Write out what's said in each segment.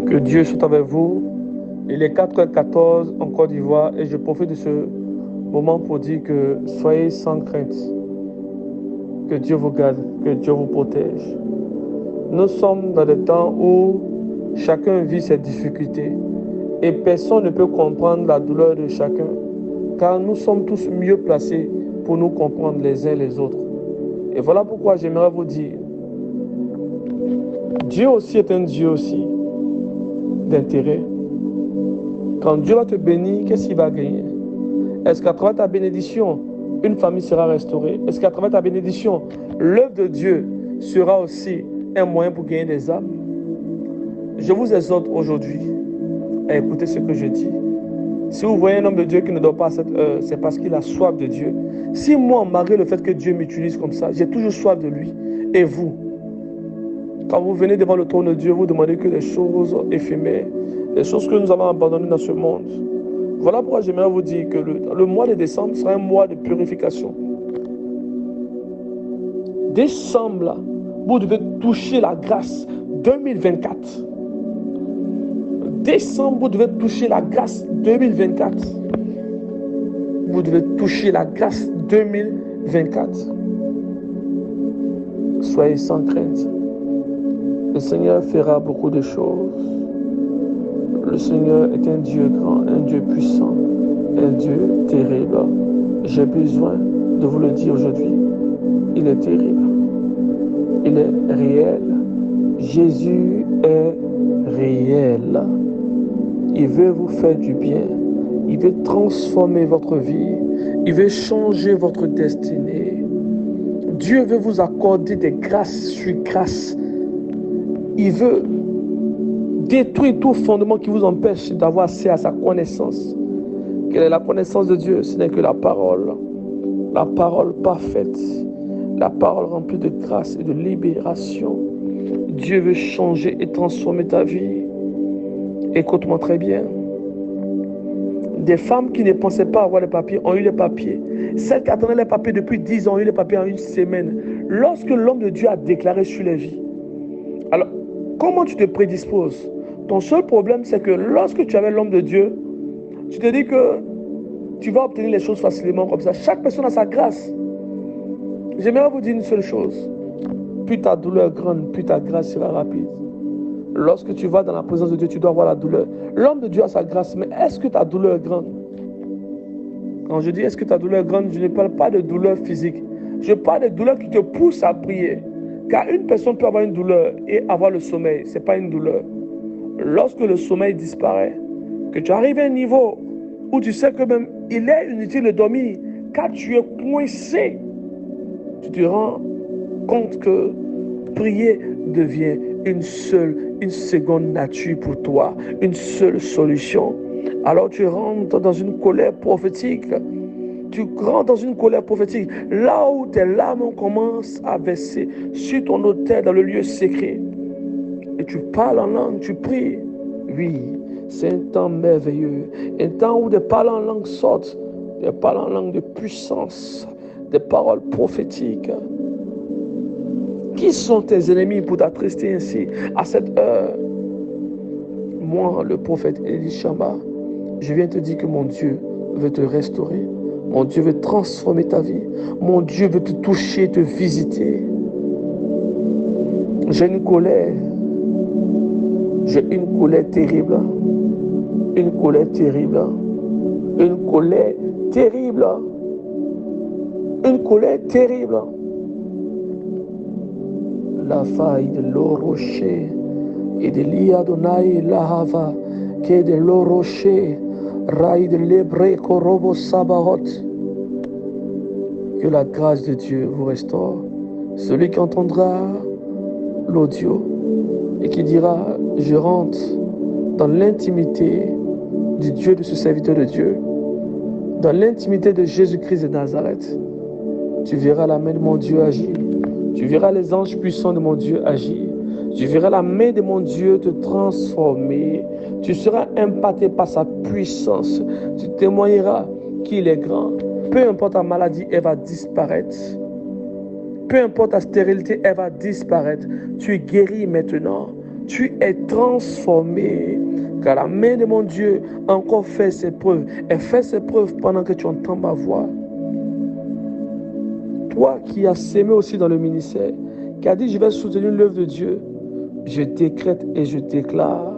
Que Dieu soit avec vous. Il est 4h14 en Côte d'Ivoire et je profite de ce moment pour dire que soyez sans crainte. Que Dieu vous garde, que Dieu vous protège. Nous sommes dans des temps où chacun vit ses difficultés et personne ne peut comprendre la douleur de chacun car nous sommes tous mieux placés pour nous comprendre les uns les autres. Et voilà pourquoi j'aimerais vous dire, Dieu aussi est un Dieu aussi d'intérêt. Quand Dieu va te bénir, qu'est-ce qu'il va gagner? Est-ce qu'à travers ta bénédiction, une famille sera restaurée? Est-ce qu'à travers ta bénédiction, l'œuvre de Dieu sera aussi un moyen pour gagner des âmes? Je vous exhorte aujourd'hui à écouter ce que je dis. Si vous voyez un homme de Dieu qui ne dort pas à cette heure, c'est parce qu'il a soif de Dieu. Si moi, malgré le fait que Dieu m'utilise comme ça, j'ai toujours soif de lui, et vous, quand vous venez devant le trône de Dieu, vous demandez que les choses éphémères, les choses que nous avons abandonnées dans ce monde. Voilà pourquoi j'aimerais vous dire que le mois de décembre sera un mois de purification. Décembre, là, vous devez toucher la grâce 2024. Décembre, vous devez toucher la grâce 2024. Vous devez toucher la grâce 2024. Soyez sans crainte. Le Seigneur fera beaucoup de choses. Le Seigneur est un Dieu grand, un Dieu puissant, un Dieu terrible. J'ai besoin de vous le dire aujourd'hui. Il est terrible. Il est réel. Jésus est réel. Il veut vous faire du bien. Il veut transformer votre vie. Il veut changer votre destinée. Dieu veut vous accorder des grâces sur grâces. Il veut détruire tout fondement qui vous empêche d'avoir accès à sa connaissance. Quelle est la connaissance de Dieu? Ce n'est que la parole parfaite, la parole remplie de grâce et de libération. Dieu veut changer et transformer ta vie. Écoute-moi très bien. Des femmes qui ne pensaient pas avoir les papiers ont eu les papiers. Celles qui attendaient les papiers depuis 10 ans ont eu les papiers en une semaine. Lorsque l'homme de Dieu a déclaré sur les vies. Alors, comment tu te prédisposes? Ton seul problème, c'est que lorsque tu avais l'homme de Dieu, tu te dis que tu vas obtenir les choses facilement comme ça. Chaque personne a sa grâce. J'aimerais vous dire une seule chose. Plus ta douleur est grande, plus ta grâce sera rapide. Lorsque tu vas dans la présence de Dieu, tu dois avoir la douleur. L'homme de Dieu a sa grâce, mais est-ce que ta douleur est grande? Quand je dis est-ce que ta douleur est grande, je ne parle pas de douleur physique. Je parle de douleur qui te pousse à prier. Car une personne peut avoir une douleur et avoir le sommeil. Ce n'est pas une douleur. Lorsque le sommeil disparaît, que tu arrives à un niveau où tu sais que même il est inutile de dormir, car tu es coincé, tu te rends compte que prier devient une seconde nature pour toi, une seule solution. Alors tu rentres dans une colère prophétique. Tu rentres dans une colère prophétique, là où tes larmes commencent à verser sur ton autel dans le lieu secret. Et tu parles en langue, tu pries. Oui, c'est un temps merveilleux, un temps où des paroles en langue sortent, des paroles en langue de puissance, des paroles prophétiques. Qui sont tes ennemis pour t'attrister ainsi à cette heure? Moi, le prophète Elishama, je viens te dire que mon Dieu veut te restaurer. Mon Dieu veut transformer ta vie. Mon Dieu veut te toucher, te visiter. J'ai une colère. J'ai une colère terrible. Une colère terrible. Une colère terrible. Une colère terrible. La faille de l'eau rocher et de l'Iadonai Lahava, qui est de l'eau rocher, raï de l'hébré korobo sabaot. Que la grâce de Dieu vous restaure. Celui qui entendra l'audio et qui dira je rentre dans l'intimité du Dieu de ce serviteur de Dieu, dans l'intimité de Jésus-Christ de Nazareth, tu verras la main de mon Dieu agir. Tu verras les anges puissants de mon Dieu agir. Tu verras la main de mon Dieu te transformer. Tu seras impacté par sa puissance. Tu témoigneras qu'il est grand. Peu importe ta maladie, elle va disparaître. Peu importe ta stérilité, elle va disparaître. Tu es guéri maintenant. Tu es transformé. Car la main de mon Dieu a encore fait ses preuves. Elle fait ses preuves pendant que tu entends ma voix. Toi qui as sémé aussi dans le ministère, qui as dit je vais soutenir l'œuvre de Dieu, je décrète et je déclare.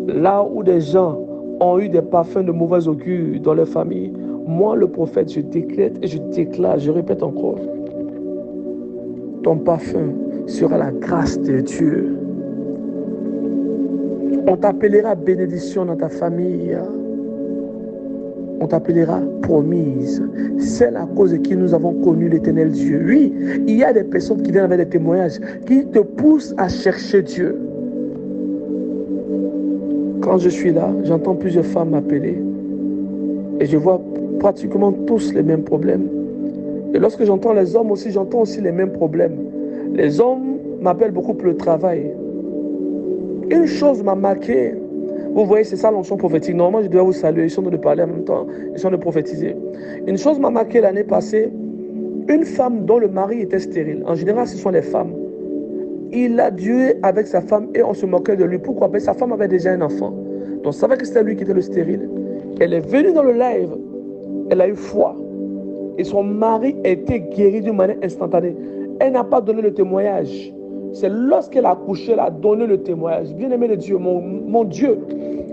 Là où des gens ont eu des parfums de mauvais augure dans leur famille, moi le prophète, je décrète et je déclare, je répète encore, ton parfum sera la grâce de Dieu. On t'appellera bénédiction dans ta famille. On t'appellera promise. C'est à cause de qui nous avons connu l'Éternel Dieu. Oui, il y a des personnes qui viennent avec des témoignages qui te poussent à chercher Dieu. Quand je suis là, j'entends plusieurs femmes m'appeler et je vois pratiquement tous les mêmes problèmes. Et lorsque j'entends les hommes aussi, j'entends aussi les mêmes problèmes. Les hommes m'appellent beaucoup pour le travail. Une chose m'a marqué. Vous voyez, c'est ça l'onction prophétique. Normalement, je dois vous saluer. Ils sont de parler en même temps. Ils sont de prophétiser. Une chose m'a marqué l'année passée. Une femme dont le mari était stérile. En général, ce sont les femmes. Il a dué avec sa femme et on se moquait de lui. Pourquoi? Parce que sa femme avait déjà un enfant. Donc, on savait que c'était lui qui était le stérile. Elle est venue dans le live. Elle a eu foi. Et son mari a été guéri d'une manière instantanée. Elle n'a pas donné le témoignage. C'est lorsqu'elle a accouché, elle a donné le témoignage. Bien-aimé de Dieu, mon Dieu,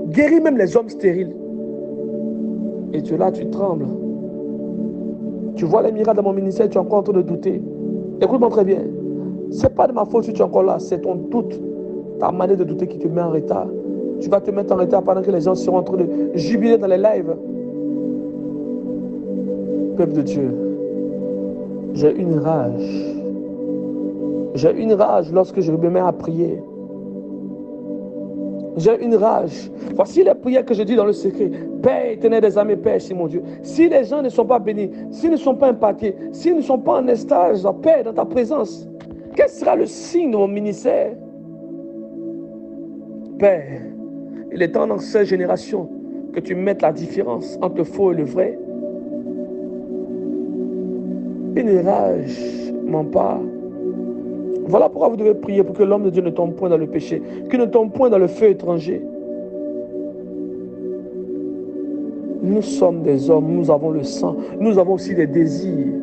guérit même les hommes stériles. Et tu es là, tu trembles. Tu vois les miracles de mon ministère, tu es encore en train de douter. Écoute-moi très bien. Ce n'est pas de ma faute si tu es encore là, c'est ton doute, ta manière de douter qui te met en retard. Tu vas te mettre en retard pendant que les gens seront en train de jubiler dans les lives. Peuple de Dieu, j'ai une rage. J'ai une rage lorsque je me mets à prier. J'ai une rage. Voici les prières que je dis dans le secret. Père éternel des armées, Père, c'est mon Dieu. Si les gens ne sont pas bénis, s'ils ne sont pas impactés, s'ils ne sont pas en estage, Père, dans ta présence, quel sera le signe de mon ministère? Père, il est temps dans cette génération que tu mettes la différence entre le faux et le vrai. Une rage m'empare. Voilà pourquoi vous devez prier pour que l'homme de Dieu ne tombe point dans le péché, qu'il ne tombe point dans le feu étranger. Nous sommes des hommes, nous avons le sang, nous avons aussi des désirs.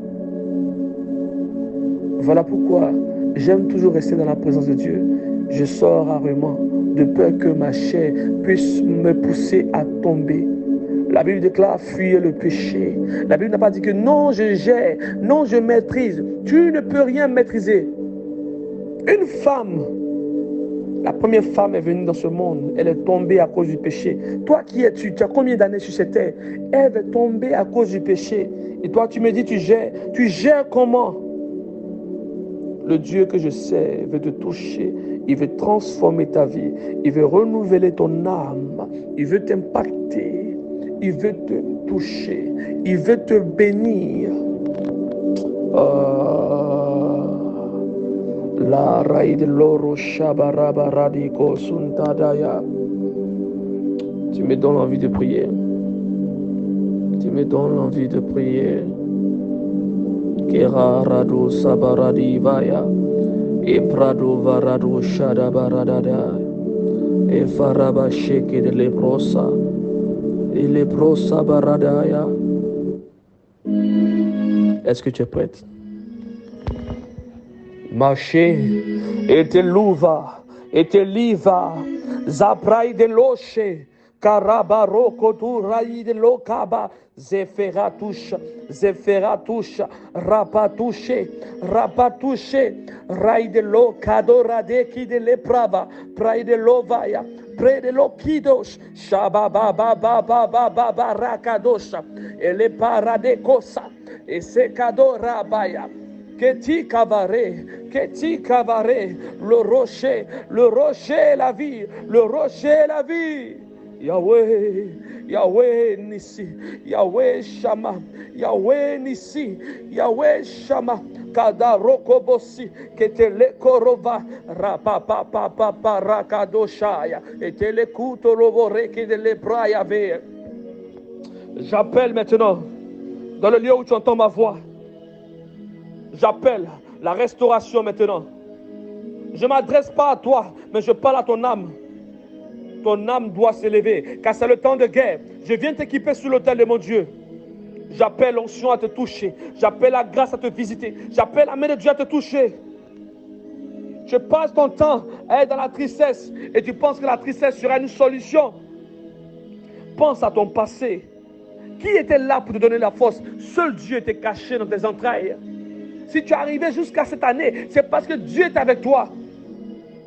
Voilà pourquoi j'aime toujours rester dans la présence de Dieu. Je sors rarement de peur que ma chair puisse me pousser à tomber. La Bible déclare fuir le péché. La Bible n'a pas dit que non, je gère, non, je maîtrise. Tu ne peux rien maîtriser. Une femme, la première femme est venue dans ce monde, elle est tombée à cause du péché. Toi qui es-tu? Tu as combien d'années sur cette terre? Elle est tombée à cause du péché. Et toi tu me dis tu gères comment? Le Dieu que je sais veut te toucher, il veut transformer ta vie, il veut renouveler ton âme, il veut t'impacter, il veut te toucher, il veut te bénir. La raïd loro shabaraba radiko suntadaya. Tu me donnes envie de prier. Tu me donnes envie de prier. Kera rado sabaradi vaya. E prado varado shadabaradada. E faraba sheke de leprosa. E leprosa baradaya. Est-ce que tu es prête? Marcher, et te louva, et te liva, zaprai de loche, carabaroko tu rai de lokaba, zeferatouche, rapatouche, rai de lo, cadorade qui de leprava, prai de lovaya, près de l'okidos, shabababababababa rakadosha, et le paradekosa, et se cadorabaya. Que ti cavare, le rocher est la vie, le rocher est la vie. Yahweh Nissi, Yahweh Shama, Yahweh Nissi, Yahweh Shama, Kadarokobosi, Ketele Korova, Rapapapapa Rakadoshaya, et Telekuto Lovoreke de Lebraya Ve. J'appelle maintenant, dans le lieu où tu entends ma voix, j'appelle la restauration maintenant. Je ne m'adresse pas à toi, mais je parle à ton âme. Ton âme doit s'élever, car c'est le temps de guerre. Je viens t'équiper sur l'autel de mon Dieu. J'appelle l'onction à te toucher. J'appelle la grâce à te visiter. J'appelle la main de Dieu à te toucher. Tu passes ton temps à être dans la tristesse et tu penses que la tristesse sera une solution. Pense à ton passé. Qui était là pour te donner la force? Seul Dieu était caché dans tes entrailles. Si tu es arrivé jusqu'à cette année, c'est parce que Dieu est avec toi.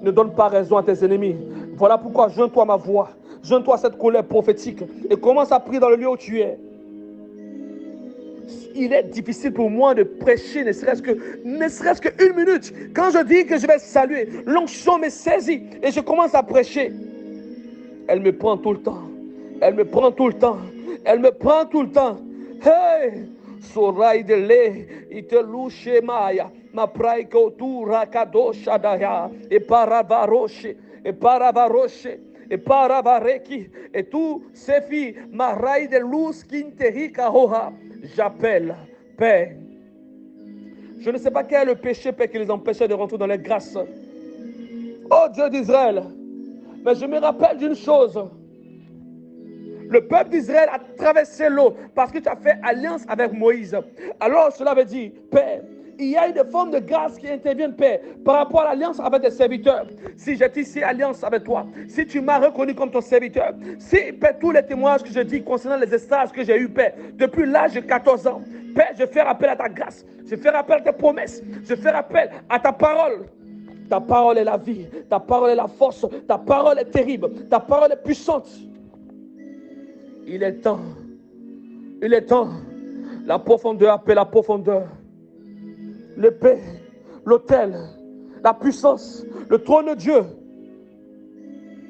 Ne donne pas raison à tes ennemis. Voilà pourquoi joins-toi à ma voix. Joins-toi à cette colère prophétique et commence à prier dans le lieu où tu es. Il est difficile pour moi de prêcher, ne serait-ce qu'une minute. Quand je dis que je vais saluer, l'onction me saisit et je commence à prêcher. Elle me prend tout le temps. Elle me prend tout le temps. Elle me prend tout le temps. Hey! Sorai de lé, ite louche maya, ma praiko tu rakadosha daya, et paravaroche, et paravaroche, et paravareki, et tout sefi, ma rai de luz kinterika hoha. J'appelle, Père. Je ne sais pas quel est le péché, Père, qui les empêchait de rentrer dans les grâces. Oh Dieu d'Israël, mais je me rappelle d'une chose. Le peuple d'Israël a traversé l'eau parce que tu as fait alliance avec Moïse. Alors cela veut dire, Père, il y a une forme de grâce qui intervient, Père, par rapport à l'alliance avec tes serviteurs. Si j'ai tissé alliance avec toi, si tu m'as reconnu comme ton serviteur, si, Père, tous les témoignages que je dis concernant les stages que j'ai eu, Père, depuis l'âge de 14 ans, Père, je fais appel à ta grâce, je fais appel à tes promesses, je fais appel à ta parole. Ta parole est la vie, ta parole est la force, ta parole est terrible, ta parole est puissante. Il est temps. Il est temps. La profondeur appelle la profondeur. L'épée, l'autel, la puissance, le trône de Dieu.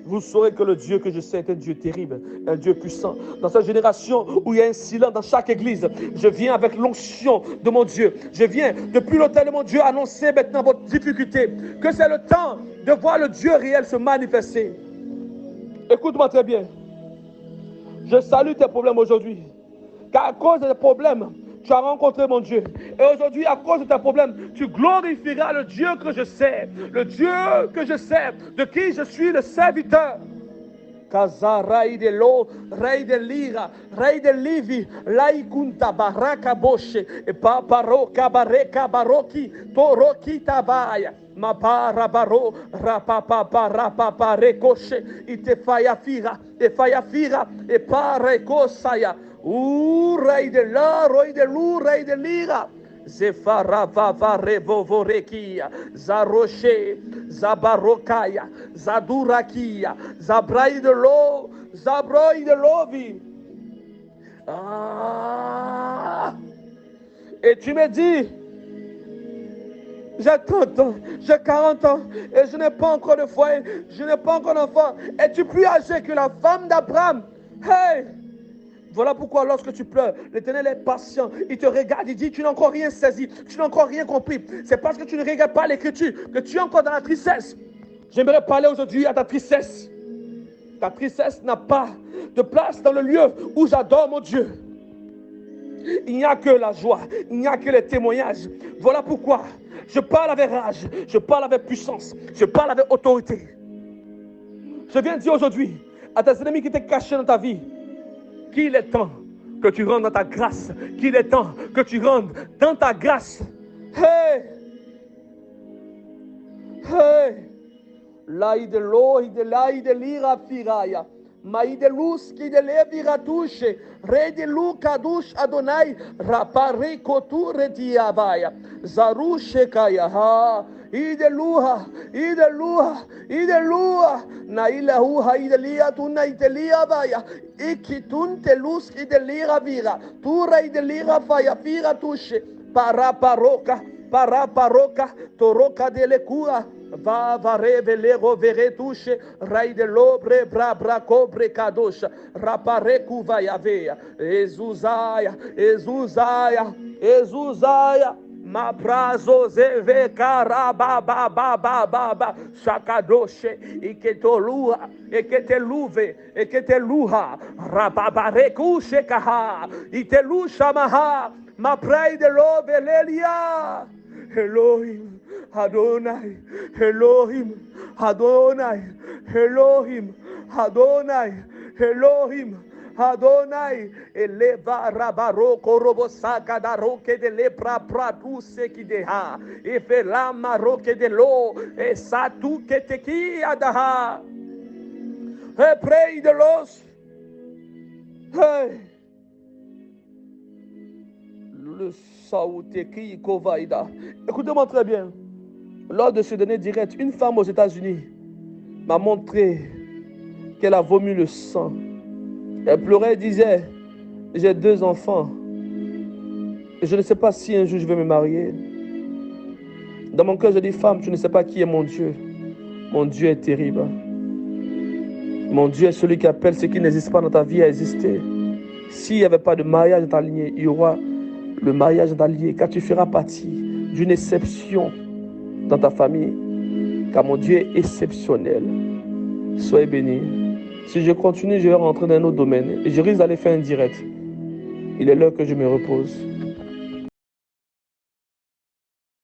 Vous saurez que le Dieu que je sais est un Dieu terrible, un Dieu puissant. Dans cette génération où il y a un silence dans chaque église, je viens avec l'onction de mon Dieu. Je viens depuis l'autel de mon Dieu annoncer maintenant votre difficulté. Que c'est le temps de voir le Dieu réel se manifester. Écoute-moi très bien. Je salue tes problèmes aujourd'hui. Car à cause de tes problèmes, tu as rencontré mon Dieu. Et aujourd'hui, à cause de tes problèmes, tu glorifieras le Dieu que je sers. Le Dieu que je sers, de qui je suis le serviteur. Kaza rai de lo, rai de lira, rai de livi, laikunta baraka boshe, e paparoka bareka baroki, toroki tabaya. Ma para baro, rapapa, rapapa, recoshe, ite fayafira, e pare kosaya. Rei de la, rei de lu, rei de lira. Zefara vava revovorekia, Zaroshe, Zabarokaya, Zadurakia, Zabrai de l'eau, Zabroi de l'ovi. Ah! Et tu me dis, j'ai 30 ans, j'ai 40 ans, et je n'ai pas encore de foyer, je n'ai pas encore d'enfant. Es-tu plus âgé que la femme d'Abraham? Hey! Voilà pourquoi lorsque tu pleures, l'Éternel est patient. Il te regarde, il dit, tu n'as encore rien saisi, tu n'as encore rien compris. C'est parce que tu ne regardes pas l'Écriture que tu es encore dans la tristesse. J'aimerais parler aujourd'hui à ta tristesse. Ta tristesse n'a pas de place dans le lieu où j'adore mon Dieu. Il n'y a que la joie, il n'y a que les témoignages. Voilà pourquoi je parle avec rage, je parle avec puissance, je parle avec autorité. Je viens dire aujourd'hui à tes ennemis qui étaient cachés dans ta vie, qu'il est temps que tu rentres dans ta grâce. Qu'il est temps que tu rentres dans ta grâce. Hey! Hey! L'aïe de l'eau, de l'aïe de l'ira firaya. Maï de luz qui de l'evira touche. Ré de lou kadouche Adonai. Rapare kotu rediabaya. Zarouche kaya. Ideluha, ideluha, ideluha, nailahuha, idelia, tu naitelia vaya, ikitun telus, idelira vira, tura idelira faya, fira tushe, paraparoca, toroca de lecura, va revelero vere tushe, rai de lobre, bra cobre cadosha, raparecu vaya vea, Ezuzaya, Ezuzaya, Ezuzaya. Ma brazo zeve karaba ba ba ba ba ba shakadoshe iketolua eketeluve eketeluha rababareku shekaha itelusha maha ma prai de love lelia Elohim Adonai, Elohim, Adonai, Elohim, Adonai, Elohim, Adonai, eleva rabaro korobosaka da roke de lepra pratu sekideha, efe lama roke de lo, e satu keteki adaha, e prei de los, hey, le saouteki kovaida. Écoutez-moi très bien. Lors de ce dernier direct, une femme aux États-Unis m'a montré qu'elle a vomi le sang. Elle pleurait et disait, j'ai 2 enfants. Et je ne sais pas si un jour je vais me marier. Dans mon cœur, je dis, femme, tu ne sais pas qui est mon Dieu. Mon Dieu est terrible. Mon Dieu est celui qui appelle ce qui n'existe pas dans ta vie à exister. S'il n'y avait pas de mariage dans ta lignée, il y aura le mariage dans ta lignée, car tu feras partie d'une exception dans ta famille, car mon Dieu est exceptionnel. Soyez bénis. Si je continue, je vais rentrer dans un autre domaine et je risque d'aller faire un direct. Il est l'heure que je me repose.